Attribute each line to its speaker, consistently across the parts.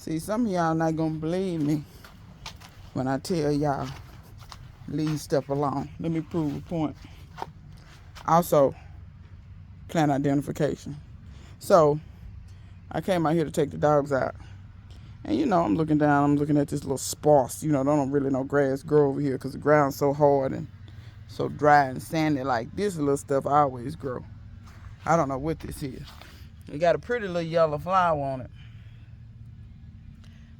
Speaker 1: See, some of y'all not gonna believe me when I tell y'all leave stuff alone. Let me prove a point. Also, plant identification. So, I came out here to take the dogs out. And you know, I'm looking down, I'm looking at this little sparse. You know, don't really no grass grow over here because the ground's so hard and so dry and sandy. Like this little stuff always grow. I don't know what this is. It got a pretty little yellow flower on it.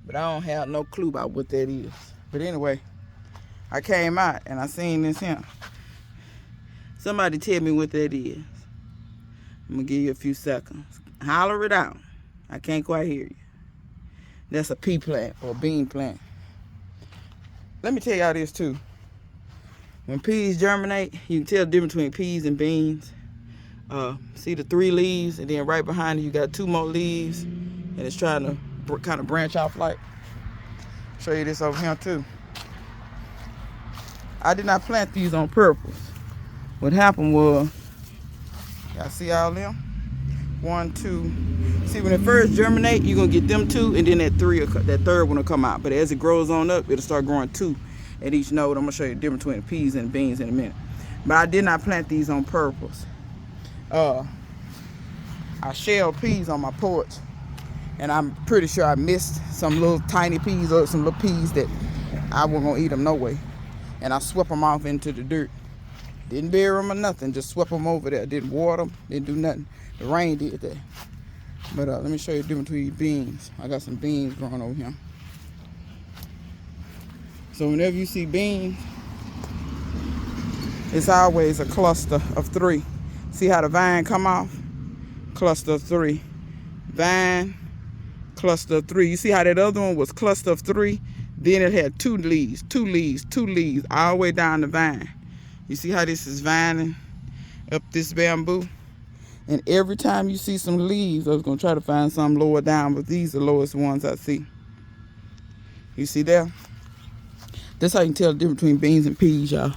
Speaker 1: But I don't have no clue about what that is. But anyway, I came out and I seen this here. Somebody tell me what that is. I'm going to give you a few seconds. Holler it out. I can't quite hear you. That's a pea plant or a bean plant. Let me tell y'all this too. When peas germinate, you can tell the difference between peas and beans. See the 3 leaves, and then right behind it you got 2 more leaves, and it's trying to kind of branch off like. Show you this over here too. I did not plant these on purpose. What happened was, y'all see all them? 1, 2. See, when it first germinate, you're gonna get them 2, and then that third one will come out. But as it grows on up, it'll start growing 2 at each node. I'm gonna show you the difference between peas and beans in a minute. But I did not plant these on purpose. I shelled peas on my porch, and I'm pretty sure I missed some little tiny peas or some little peas that I wasn't gonna eat them no way. And I swept them off into the dirt. Didn't bury them or nothing, just swept them over there. Didn't water them, didn't do nothing. The rain did that. But let me show you the difference between beans. I got some beans growing over here. So whenever you see beans, it's always a cluster of 3. See how the vine come off? Cluster of 3. Vine, cluster of 3. You see how that other one was cluster of 3? Then it had 2 leaves, 2 leaves, 2 leaves, all the way down the vine. You see how this is vining up this bamboo? And every time you see some leaves, I was going to try to find some lower down, but these are the lowest ones I see. You see there? That's how you can tell the difference between beans and peas, y'all,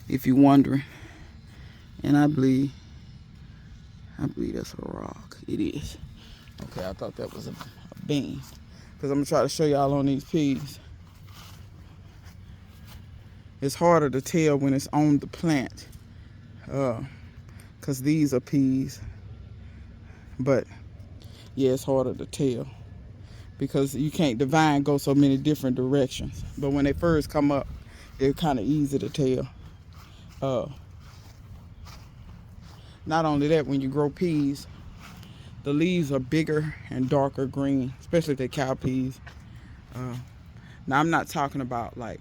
Speaker 1: if you're wondering. And I believe that's a rock. It is. Okay, I thought that was a bean. Because I'm going to try to show y'all on these peas. It's harder to tell when it's on the plant. Because these are peas. But, yeah, it's harder to tell. Because the vine goes so many different directions. But when they first come up, they're kind of easy to tell. Not only that, when you grow peas, the leaves are bigger and darker green, especially if they're cow peas. Now, I'm not talking about like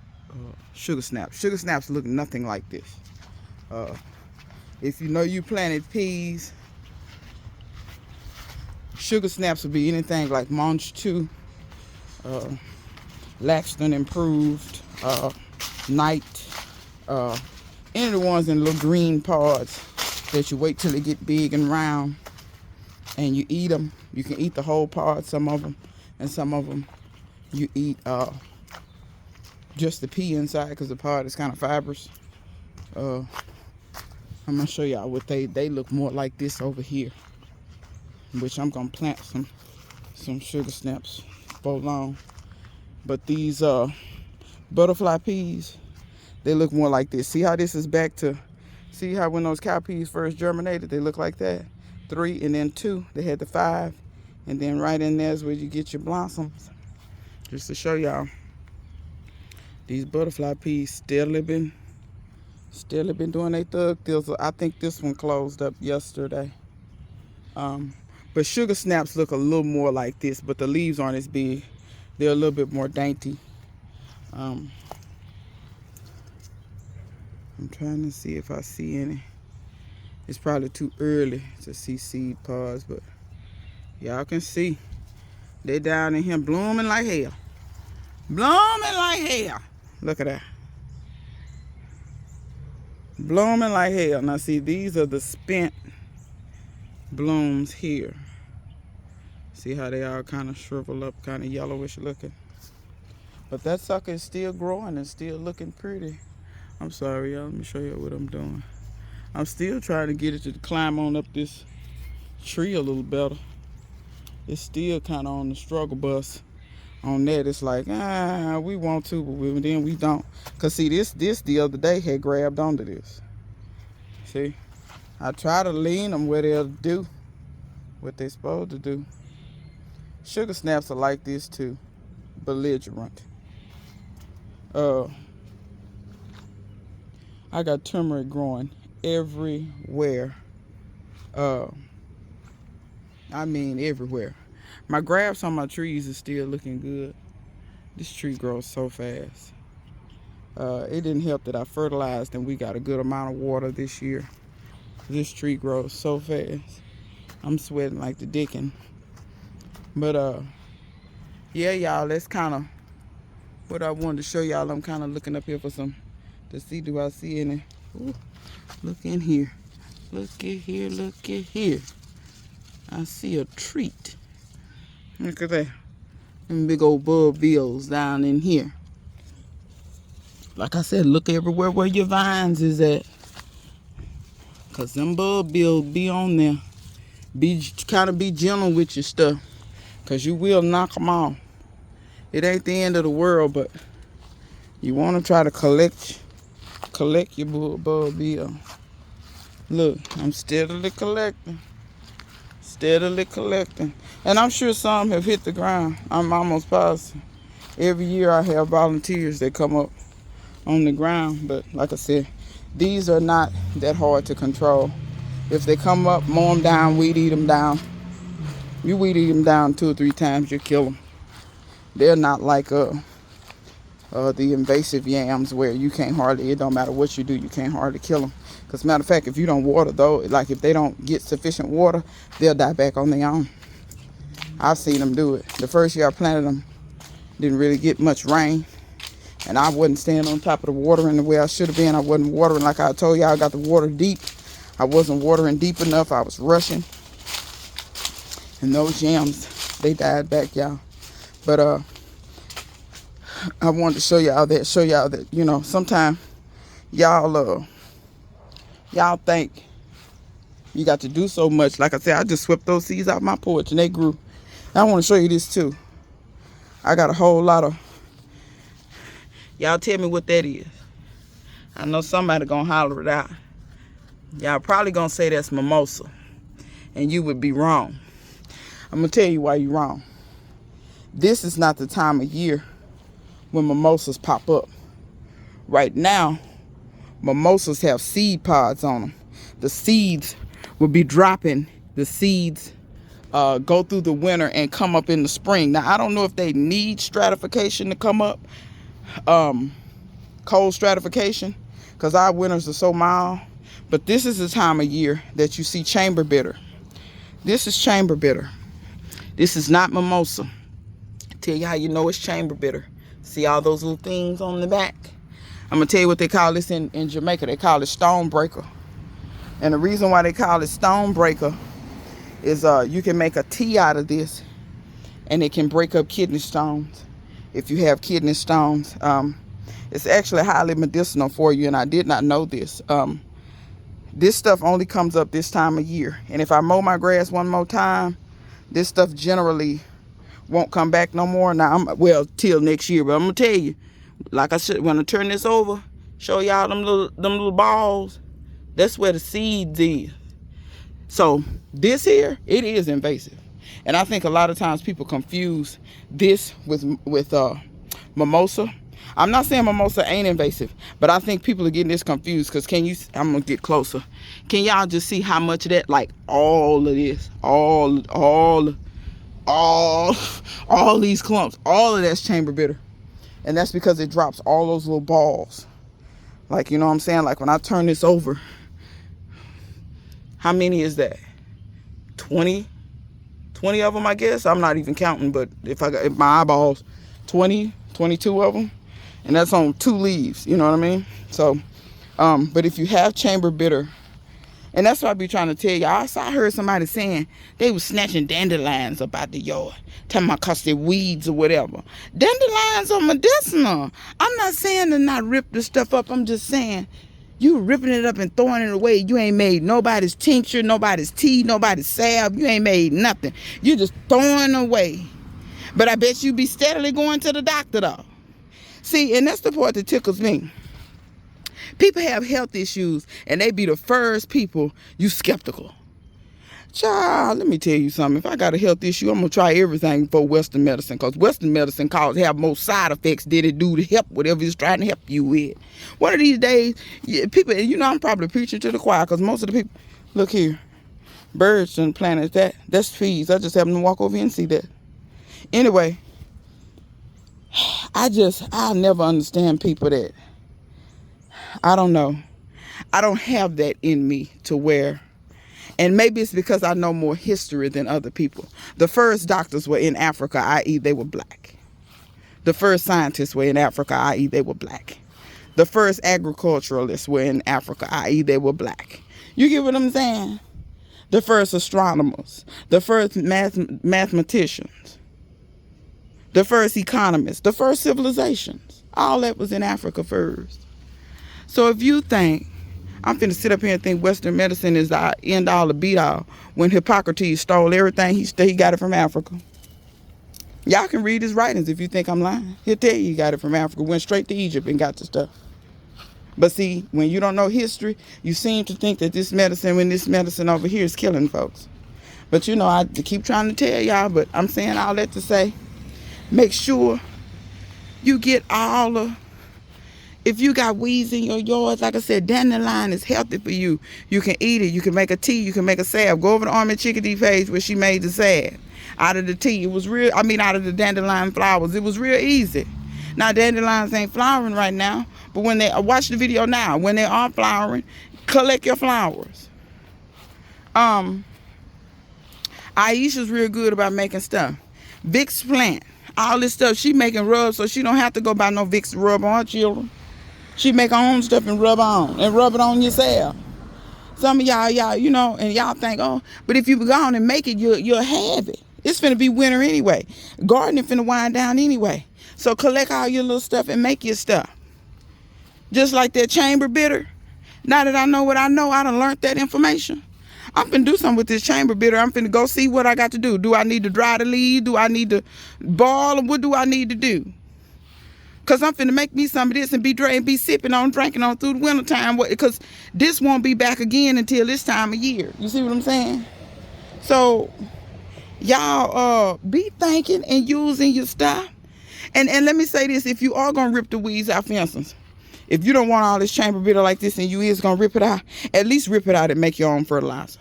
Speaker 1: sugar snaps. Sugar snaps look nothing like this. If you know you planted peas, sugar snaps would be anything like Munch 2, Laxton Improved, Night, any of the ones in little green pods that you wait till they get big and round and you eat them. You can eat the whole pod, some of them, and some of them you eat just the pea inside because the pod is kind of fibrous. I'm gonna show y'all what they look more like this over here, which I'm gonna plant some sugar snaps for long. But these butterfly peas, they look more like this. See how this is back to, see how when those cow peas first germinated, they look like that? 3 and then 2, they had the 5, and then right in there is where you get your blossoms. Just to show y'all, these butterfly peas still have been doing their thug thizzle. I think this one closed up yesterday. But sugar snaps look a little more like this, but the leaves aren't as big. They're a little bit more dainty. I'm trying to see if I see any. It's probably too early to see seed pods, but y'all can see they down in here blooming like hell. Blooming like hell. Look at that. Blooming like hell. Now see, these are the spent blooms here. See how they all kind of shrivel up, kind of yellowish looking. But that sucker is still growing and still looking pretty. I'm sorry, y'all. Let me show you what I'm doing. I'm still trying to get it to climb on up this tree a little better. It's still kind of on the struggle bus. On that, it's like, we want to, but then we don't. Cause see, this the other day had grabbed onto this. See, I try to lean them where they'll do what they're supposed to do. Sugar snaps are like this too, belligerent. I got turmeric growing everywhere. I mean everywhere. My grabs on my trees is still looking good. This tree grows so fast. It didn't help that I fertilized and we got a good amount of water this year. This tree grows so fast. I'm sweating like the dickens. But yeah, y'all, that's kind of what I wanted to show y'all. I'm kind of looking up here for some to see, do I see any. Ooh, look in here. Look at here, look at here. I see a treat. Look at that. Them big old bulb bills down in here. Like I said, look everywhere where your vines is at. Cause them bulb bills be on there. Be gentle with your stuff. Cause you will knock them off. It ain't the end of the world, but you want to try to collect your bulb bill. Look, I'm steadily collecting. Steadily collecting. And I'm sure some have hit the ground. I'm almost positive. Every year I have volunteers that come up on the ground. But like I said, these are not that hard to control. If they come up, mow them down, weed eat them down. You weed eat them down 2 or 3 times, you kill them. They're not like the invasive yams where you can't hardly, it don't matter what you do, you can't hardly kill them. Because matter of fact, if you don't water though, like if they don't get sufficient water, they'll die back on their own. I've seen them do it. The first year I planted them, didn't really get much rain. And I wasn't staying on top of the watering the way I should have been. I wasn't watering like I told y'all, I got the water deep. I wasn't watering deep enough. I was rushing. And those yams, they died back, y'all. But I wanted to show y'all that, you know, sometimes y'all think you got to do so much. Like I said, I just swept those seeds out my porch and they grew. I want to show you this too. I got a whole lot of, y'all tell me what that is. I know somebody gonna holler it out. Y'all probably gonna say that's mimosa. And you would be wrong. I'm gonna tell you why you're wrong. This is not the time of year when mimosas pop up. Right now, mimosas have seed pods on them. The seeds will be dropping. The seeds go through the winter and come up in the spring. Now, I don't know if they need stratification to come up, cold stratification, because our winters are so mild. But this is the time of year that you see chamber bitter. This is chamber bitter. This is not mimosa. Tell you how you know it's chamber bitter. See all those little things on the back? I'm going to tell you what they call this in Jamaica. They call it stone breaker. And the reason why they call it stone breaker is you can make a tea out of this and it can break up kidney stones. If you have kidney stones, it's actually highly medicinal for you, and I did not know this. This stuff only comes up this time of year. And if I mow my grass one more time, this stuff generally won't come back no more. Now, till next year. But I'm going to tell you, like I said, when I turn this over, show y'all them little balls, that's where the seeds is. So this here, it is invasive. And I think a lot of times people confuse this with mimosa. I'm not saying mimosa ain't invasive, but I think people are getting this confused because I'm going to get closer. Can y'all just see how much of that, like all of this, all these clumps, all of that's chamber bitter. And that's because it drops all those little balls. Like, you know what I'm saying? Like when I turn this over, how many is that? 20 of them, I guess. I'm not even counting, but if my eyeballs, 20, 22 of them. And that's on 2 leaves, you know what I mean? So, but if you have chamber bitter, and that's what I be trying to tell you. I heard somebody saying they was snatching dandelions up out the yard, talking about cause they're weeds or whatever. Dandelions are medicinal. I'm not saying to not rip the stuff up. I'm just saying you ripping it up and throwing it away. You ain't made nobody's tincture, nobody's tea, nobody's salve. You ain't made nothing. You just throwing away. But I bet you be steadily going to the doctor though. See, and that's the part that tickles me. People have health issues and they be the first people you skeptical. Child, let me tell you something. If I got a health issue, I'm going to try everything for Western medicine, because Western medicine have more side effects than it do to help whatever it's trying to help you with. One of these days, people, you know, I'm probably preaching to the choir, because most of the people, look here, birds and planets, that's trees. I just happened to walk over here and see that. Anyway, I'll never understand people that, I don't know. I don't have that in me to where, and maybe it's because I know more history than other people. The first doctors were in Africa, i.e. they were black. The first scientists were in Africa, i.e. they were black. The first agriculturalists were in Africa, i.e. they were black. You get what I'm saying? The first astronomers, the first mathematicians, the first economists, the first civilizations. All that was in Africa first. So if you think, I'm finna sit up here and think Western medicine is the end all, the beat all, when Hippocrates stole everything, he got it from Africa. Y'all can read his writings if you think I'm lying. He'll tell you he got it from Africa, went straight to Egypt and got the stuff. But see, when you don't know history, you seem to think that this medicine over here is killing folks. But you know, I keep trying to tell y'all, but I'm saying all that to say, make sure you get all the, if you got weeds in your yard, like I said, dandelion is healthy for you. You can eat it. You can make a tea. You can make a salve. Go over to Army Chickadee page where she made the salve out of the tea. It was real, out of the dandelion flowers. It was real easy. Now, dandelions ain't flowering right now, but when they, watch the video now, when they are flowering, collect your flowers. Aisha's real good about making stuff. Vicks plant, all this stuff, she making rubs so she don't have to go buy no Vicks to rub on her children. She make her own stuff and rub it on yourself. Some of y'all, you know, and y'all think, oh, but if you go on and make it, you'll have it. It's finna be winter anyway. Gardening finna wind down anyway. So collect all your little stuff and make your stuff. Just like that chamber bitter. Now that I know what I know, I done learned that information. I'm finna do something with this chamber bitter. I'm finna go see what I got to do. Do I need to dry the leaves? Do I need to boil? What do I need to do? Because I'm finna make me some of this and be sipping on, drinking on through the winter time. Because this won't be back again until this time of year. You see what I'm saying? So, y'all be thinking and using your stuff. And let me say this. If you are going to rip the weeds out, for instance, if you don't want all this chamber bitter like this and you is going to rip it out, at least rip it out and make your own fertilizer.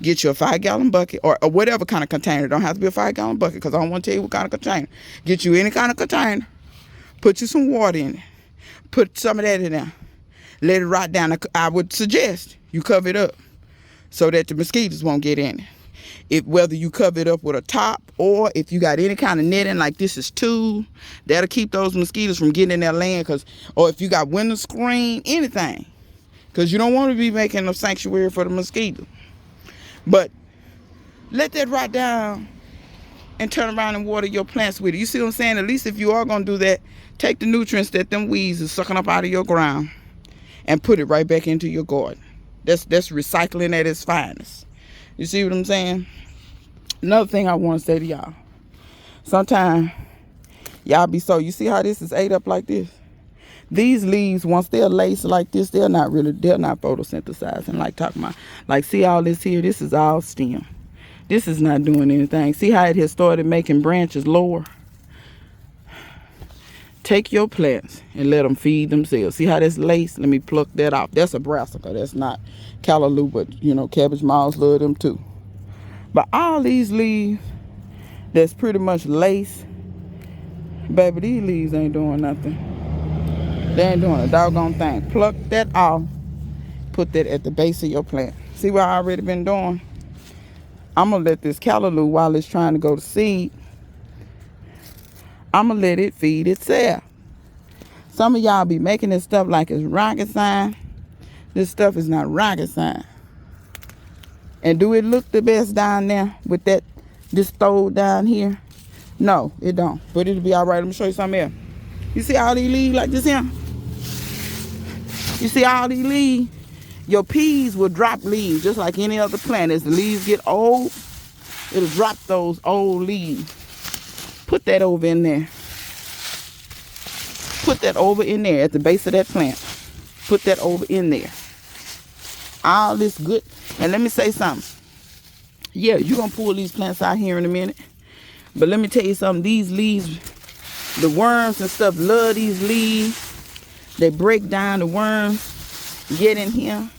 Speaker 1: Get you a 5-gallon bucket or whatever kind of container. Don't have to be a 5-gallon bucket because I don't want to tell you what kind of container. Get you any kind of container. Put you some water in it. Put some of that in there. Let it rot down. I would suggest you cover it up so that the mosquitoes won't get in it. Whether you cover it up with a top or if you got any kind of netting like this is too, that'll keep those mosquitoes from getting in that land. Or if you got window screen, anything. Because you don't want to be making a sanctuary for the mosquito. But let that rot down and turn around and water your plants with it. You see what I'm saying? At least if you are going to do that, take the nutrients that them weeds are sucking up out of your ground and put it right back into your garden. That's recycling at its finest. You see what I'm saying? Another thing I want to say to y'all. Sometimes y'all be so, you see how this is ate up like this? These leaves, once they're laced like this, they're not photosynthesizing, like talking about. Like, see all this here? This is all stem. This is not doing anything. See how it has started making branches lower? Take your plants and let them feed themselves. See how that's laced? Let me pluck that off. That's a brassica. That's not callaloo, but, you know, cabbage moths love them too. But all these leaves that's pretty much laced, baby, these leaves ain't doing nothing. They ain't doing a doggone thing. Pluck that off. Put that at the base of your plant. See what I already been doing? I'm going to let this callaloo, while it's trying to go to seed, I'm going to let it feed itself. Some of y'all be making this stuff like it's rocket science. This stuff is not rocket science. And do it look the best down there with this stove down here? No, it don't. But it'll be all right. Let me show you something else. You see all these leaves like this here? You see all these leaves? Your peas will drop leaves just like any other plant. As the leaves get old, it'll drop those old leaves. Put that over in there. Put that over in there at the base of that plant. Put that over in there. All this good. And let me say something. Yeah, you're going to pull these plants out here in a minute. But let me tell you something. These leaves, the worms and stuff love these leaves. They break down, the worms get in here.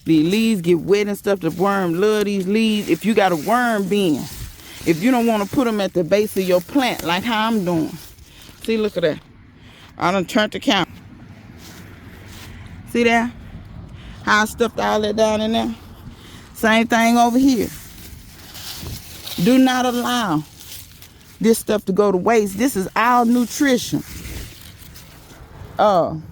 Speaker 1: The leaves get wet and stuff. The worm love these leaves. If you got a worm bin, if you don't want to put them at the base of your plant like how I'm doing. See, look at that. I done turned the camera. See that? How I stuffed all that down in there? Same thing over here. Do not allow this stuff to go to waste. This is our nutrition. Y'all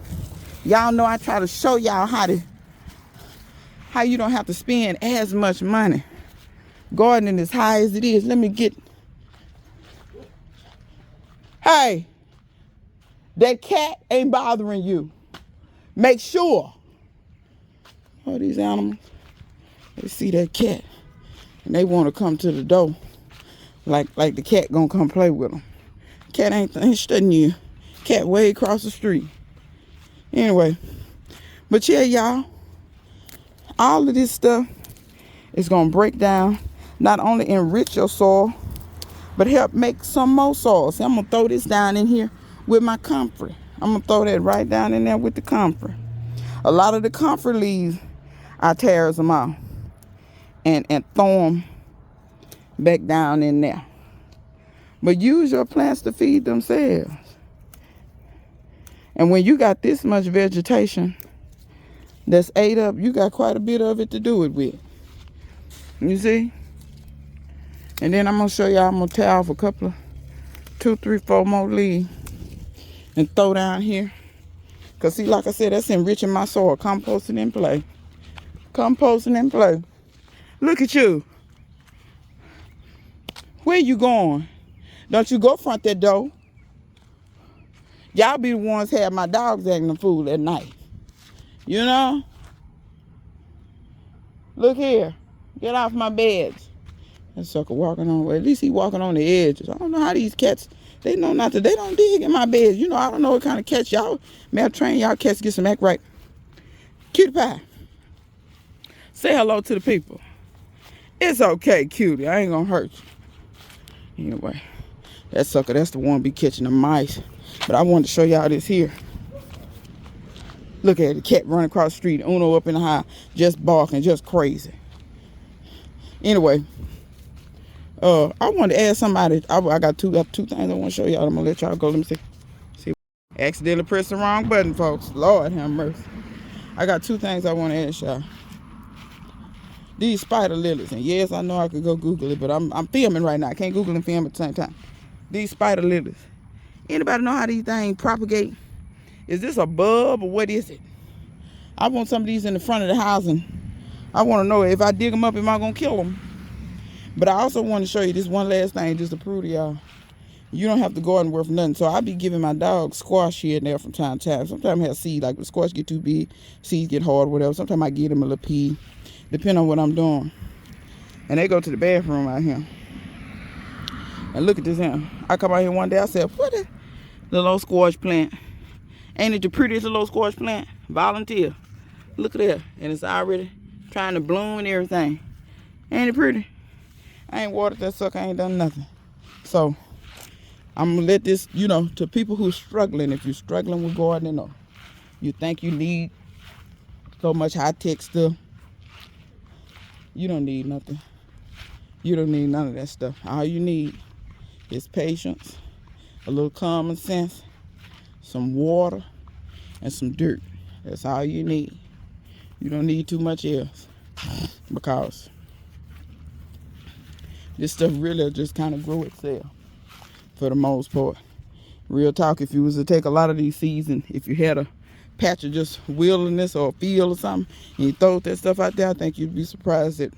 Speaker 1: know I try to show y'all how you don't have to spend as much money gardening as high as it is. Let me get. Hey, that cat ain't bothering you. Make sure. Oh, these animals, they see that cat and they want to come to the door like the cat gonna come play with them. Cat ain't studying you. Cat way across the street. Anyway, but yeah, y'all, all of this stuff is gonna break down, not only enrich your soil, but help make some more soil. See, I'm gonna throw this down in here with my comfrey. I'm gonna throw that right down in there with the comfrey. A lot of the comfrey leaves, I tears them out and throw them back down in there. But use your plants to feed themselves. And when you got this much vegetation that's ate up, you got quite a bit of it to do it with. You see? And then I'm going to show y'all, I'm going to tear off a couple of 2, 3, 4 more leaves and throw down here. Because see, like I said, that's enriching my soil. Composting in play. Composting in play. Look at you. Where you going? Don't you go front that door. Y'all be the ones have my dogs acting a fool at night. You know? Look here. Get off my beds. That sucker walking on. Well, at least he walking on the edges. I don't know how these cats, they know not to. They don't dig in my beds. You know, I don't know what kind of cats y'all. May I train y'all cats to get some act right. Cutie pie. Say hello to the people. It's okay, cutie. I ain't gonna hurt you. Anyway, that sucker, that's the one be catching the mice. But I wanted to show y'all this here. Look at the cat running across the street. Uno up in the high, just barking, just crazy. Anyway, I wanted to ask somebody. I got two things I want to show y'all. I'm gonna let y'all go. Let me see. Accidentally pressed the wrong button, folks. Lord have mercy. I got 2 things I want to ask y'all. These spider lilies, and yes, I know I could go Google it, but I'm filming right now. I can't Google and film at the same time. These spider lilies. Anybody know how these things propagate? Is this a bulb or what is it? I want some of these in the front of the house, and I want to know if I dig them up, am I going to kill them? But I also want to show you this one last thing just to prove to y'all. You don't have to garden worth nothing. So I be giving my dog squash here and there from time to time. Sometimes I have seed, like the squash get too big, seeds get hard, whatever. Sometimes I give them a little pea, depending on what I'm doing. And they go to the bathroom out here. And look at this here. I come out here one day, I said, what is the little squash plant? Ain't it the prettiest little squash plant? Volunteer. Look at that. And it's already trying to bloom and everything. Ain't it pretty? I ain't watered that sucker. I ain't done nothing. So I'm going to let this, you know, to people who's struggling. If you're struggling with gardening or you think you need so much high-tech stuff, you don't need nothing. You don't need none of that stuff. All you need is patience, a little common sense, some water, and some dirt. That's all you need. You don't need too much else, because this stuff really just kind of grow itself for the most part. Real talk, if you was to take a lot of these seeds, and if you had a patch of just wilderness or a field or something, and you throw that stuff out there, I think you'd be surprised at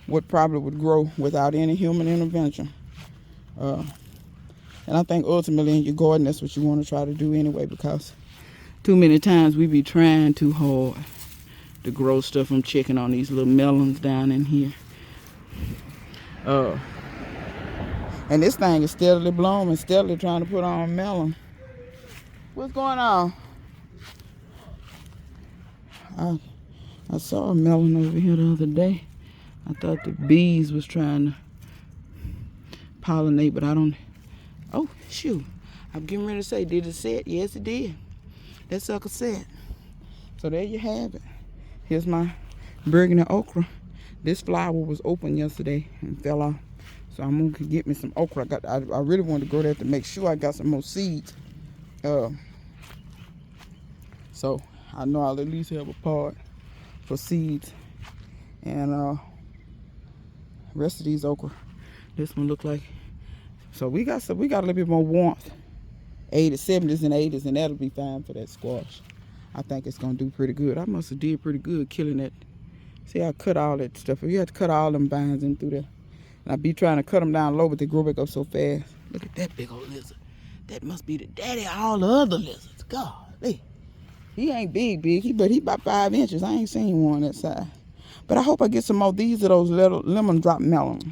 Speaker 1: what probably would grow without any human intervention. And I think ultimately in your garden, that's what you want to try to do anyway, because too many times we be trying too hard to grow stuff. I'm checking on these little melons down in here. And this thing is steadily blooming, steadily trying to put on melon. What's going on? I saw a melon over here the other day. I thought the bees was trying to pollinate, but I don't. Oh, shoot. I'm getting ready to say, did it set? Yes, it did. That sucker set. So there you have it. Here's my burgundy okra. This flower was open yesterday and fell off. So I'm gonna get me some okra. I really wanted to go there to make sure I got some more seeds. So I know I'll at least have a part for seeds. And rest of these okra, this one look like. So we got a little bit more warmth. 80s, 70s, and 80s, and that'll be fine for that squash. I think it's gonna do pretty good. I must have did pretty good killing that. See, I cut all that stuff. You have to cut all them vines in through there. And I be trying to cut them down low, but they grow back up so fast. Look at that big old lizard. That must be the daddy of all the other lizards. Golly. He ain't big, but he about 5 inches. I ain't seen one that size. But I hope I get some more. These are those little lemon drop melons.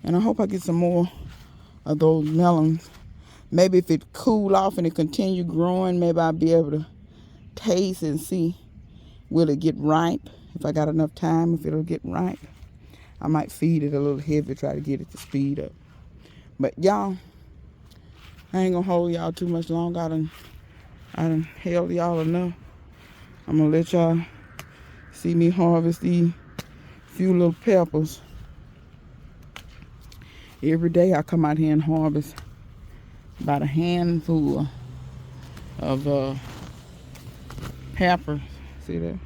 Speaker 1: And I hope I get some more of those melons. Maybe if it cool off and it continue growing, maybe I'll be able to taste and see, will it get ripe? If I got enough time, if it'll get ripe. I might feed it a little heavy, try to get it to speed up. But y'all, I ain't gonna hold y'all too much longer. I done held y'all enough. I'm gonna let y'all see me harvest these few little peppers. Every day I come out here and harvest about a handful of peppers. See that?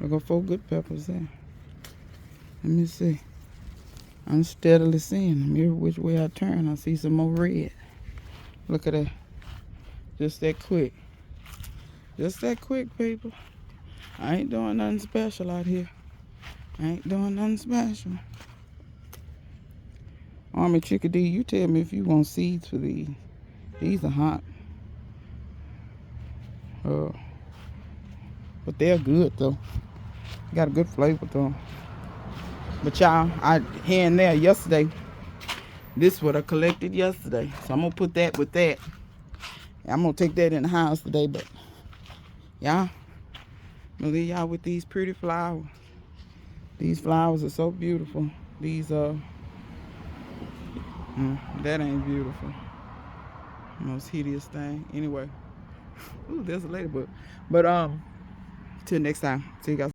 Speaker 1: I got 4 good peppers there. Let me see. I'm steadily seeing them. Every which way I turn, I see some more red. Look at that. Just that quick. Just that quick, people. I ain't doing nothing special out here. I ain't doing nothing special. Army Chickadee, you tell me if you want seeds for these. These are hot. But they're good though. Got a good flavor though. But y'all, here and there yesterday, this is what I collected yesterday. So I'm gonna put that with that. I'm gonna take that in the house today, but y'all, I'm gonna leave y'all with these pretty flowers. These flowers are so beautiful. These that ain't beautiful. Most hideous thing. Anyway. Ooh, there's a ladybug. But till next time. See you guys.